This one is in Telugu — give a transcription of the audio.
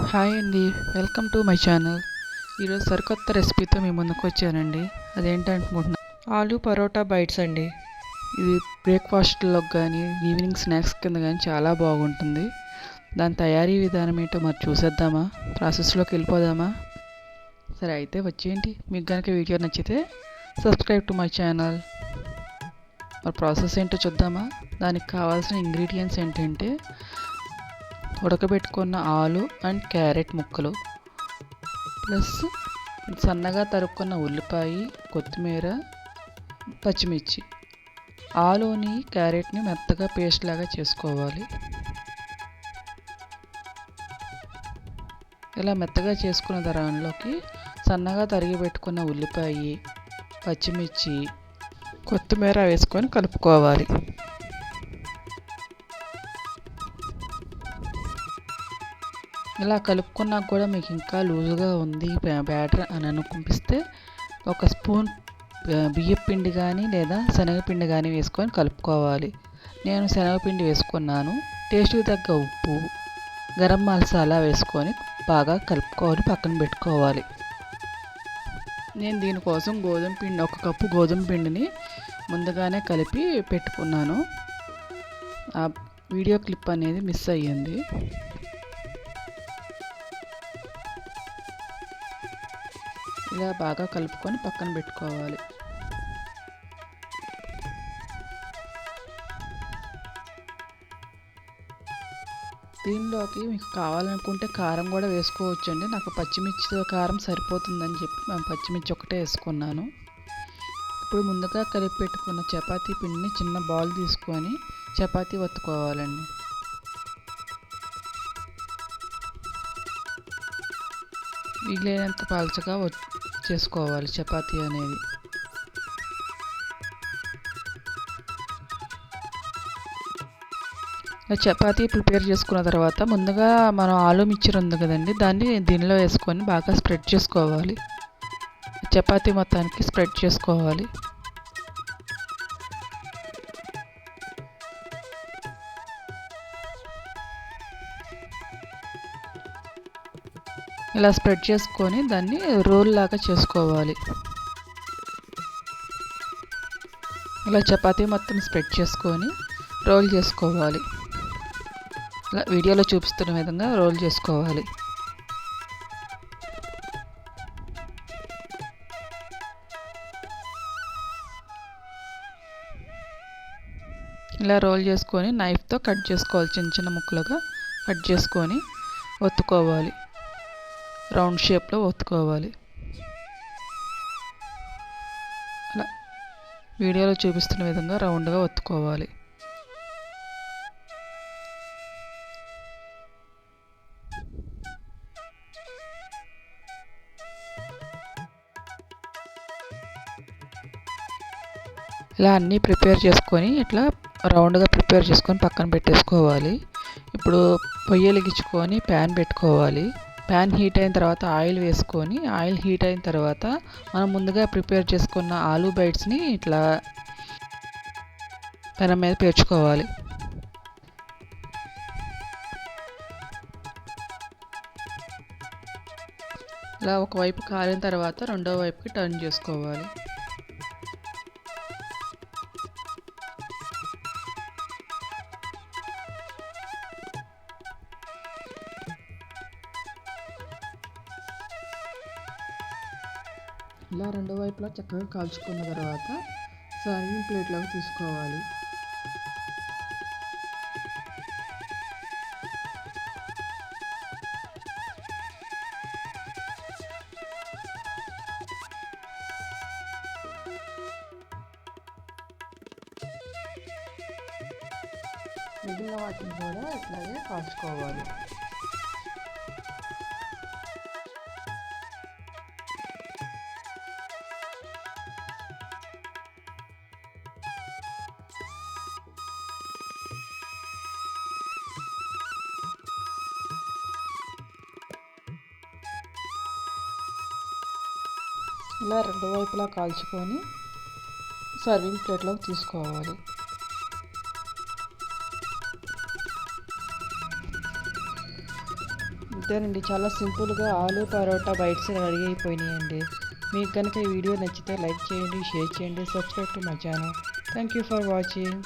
హాయ్ అండి, వెల్కమ్ టు మై ఛానల్. ఈరోజు సరికొత్త రెసిపీతో మీ ముందుకు వచ్చానండి. అదేంటనుకుంటున్నా, ఆలు పరోటా బైట్స్ అండి. ఇది బ్రేక్ఫాస్ట్లోకి కానీ ఈవినింగ్ స్నాక్స్ కింద కానీ చాలా బాగుంటుంది. దాని తయారీ విధానం ఏంటో మరి చూసేద్దామా? ప్రాసెస్లోకి వెళ్ళిపోదామా? సరే అయితే వచ్చేయండి. మీకు కనుక వీడియో నచ్చితే సబ్స్క్రైబ్ టు మై ఛానల్. మరి ప్రాసెస్ ఏంటో చూద్దామా? దానికి కావాల్సిన ఇంగ్రీడియంట్స్ ఏంటంటే ఉడకబెట్టుకున్న ఆలు అండ్ క్యారెట్ ముక్కలు, ప్లస్ సన్నగా తరుక్కున్న ఉల్లిపాయ, కొత్తిమీర, పచ్చిమిర్చి. ఆలుని క్యారెట్ని మెత్తగా పేస్ట్ లాగా చేసుకోవాలి. ఇలా మెత్తగా చేసుకున్న దానిలోకి సన్నగా తరిగి పెట్టుకున్న ఉల్లిపాయ, పచ్చిమిర్చి, కొత్తిమీర వేసుకొని కలుపుకోవాలి. ఇలా కలుపుకున్నాక కూడా మీకు ఇంకా లూజుగా ఉంది బ్యాటర్ అని అనిపిస్తే ఒక స్పూన్ బియ్యపిండి కానీ లేదా శనగపిండి కానీ వేసుకొని కలుపుకోవాలి. నేను శనగపిండి వేసుకున్నాను. టేస్ట్కి తగ్గ ఉప్పు, గరం మసాలా వేసుకొని బాగా కలుపుకొని పక్కన పెట్టుకోవాలి. నేను దీనికోసం ఒక కప్పు గోధుమ పిండిని ముందుగానే కలిపి పెట్టుకున్నాను. ఆ వీడియో క్లిప్ అనేది మిస్ అయ్యింది. ఇలా బాగా కలుపుకొని పక్కన పెట్టుకోవాలి. దీనిలోకి మీకు కావాలనుకుంటే కారం కూడా వేసుకోవచ్చండి. నాకు పచ్చిమిర్చితో కారం సరిపోతుందని చెప్పి మేము పచ్చిమిర్చి ఒకటే వేసుకున్నాను. ఇప్పుడు ముందుగా కలిపి పెట్టుకున్న చపాతీ పిండిని చిన్న బాల్ తీసుకొని చపాతీ ఒత్తుకోవాలండి. వీలైనంత పలచగా చేసుకోవాలి చపాతీ అనేది. చపాతీ ప్రిపేర్ చేసుకున్న తర్వాత ముందుగా మనం ఆలు మిక్చర్ ఉంది కదండి, దాన్ని దీనిలో వేసుకొని బాగా స్ప్రెడ్ చేసుకోవాలి. చపాతీ మొత్తానికి స్ప్రెడ్ చేసుకోవాలి. ఇలా స్ప్రెడ్ చేసుకొని దాన్ని రోల్ లాగా చేసుకోవాలి. ఇలా చపాతీ మొత్తం స్ప్రెడ్ చేసుకొని రోల్ చేసుకోవాలి. ఇలా వీడియోలో చూపిస్తున్న విధంగా రోల్ చేసుకోవాలి. ఇలా రోల్ చేసుకొని నైఫ్తో కట్ చేసుకోవాలి. చిన్న చిన్న ముక్కలుగా కట్ చేసుకొని ఒత్తుకోవాలి. రౌండ్ షేప్లో ఒత్తుకోవాలి. అలా వీడియోలో చూపిస్తున్న విధంగా రౌండ్గా ఒత్తుకోవాలి. ఇలా అన్నీ ప్రిపేర్ చేసుకొని ఇట్లా రౌండ్గా ప్రిపేర్ చేసుకొని పక్కన పెట్టేసుకోవాలి. ఇప్పుడు పొయ్యి వెలిగించుకొని ప్యాన్ పెట్టుకోవాలి. ప్యాన్ హీట్ అయిన తర్వాత ఆయిల్ వేసుకొని, ఆయిల్ హీట్ అయిన తర్వాత మనం ముందుగా ప్రిపేర్ చేసుకున్న ఆలూ బైట్స్ని ఇట్లా పెనం మీద పేర్చుకోవాలి. ఇలా ఒకవైపు కాలిన తర్వాత రెండో వైపుకి టర్న్ చేసుకోవాలి. ఇలా రెండో వైపులా చక్కగా కాల్చుకున్న తర్వాత సర్వింగ్ ప్లేట్లోకి తీసుకోవాలి. మిగిలిన వాటిని కూడా ఇట్లాగే కాల్చుకోవాలి. ఇలా రెండు వైపులా కాల్చుకొని సర్వింగ్ ప్లేట్లోకి తీసుకోవాలి. అంతేనండి, చాలా సింపుల్గా ఆలు పరోటా బైట్స్ రెడీ అయిపోయినాయండి. మీకు కనుక ఈ వీడియో నచ్చితే లైక్ చేయండి, షేర్ చేయండి, subscribe to my channel. Thank you for watching.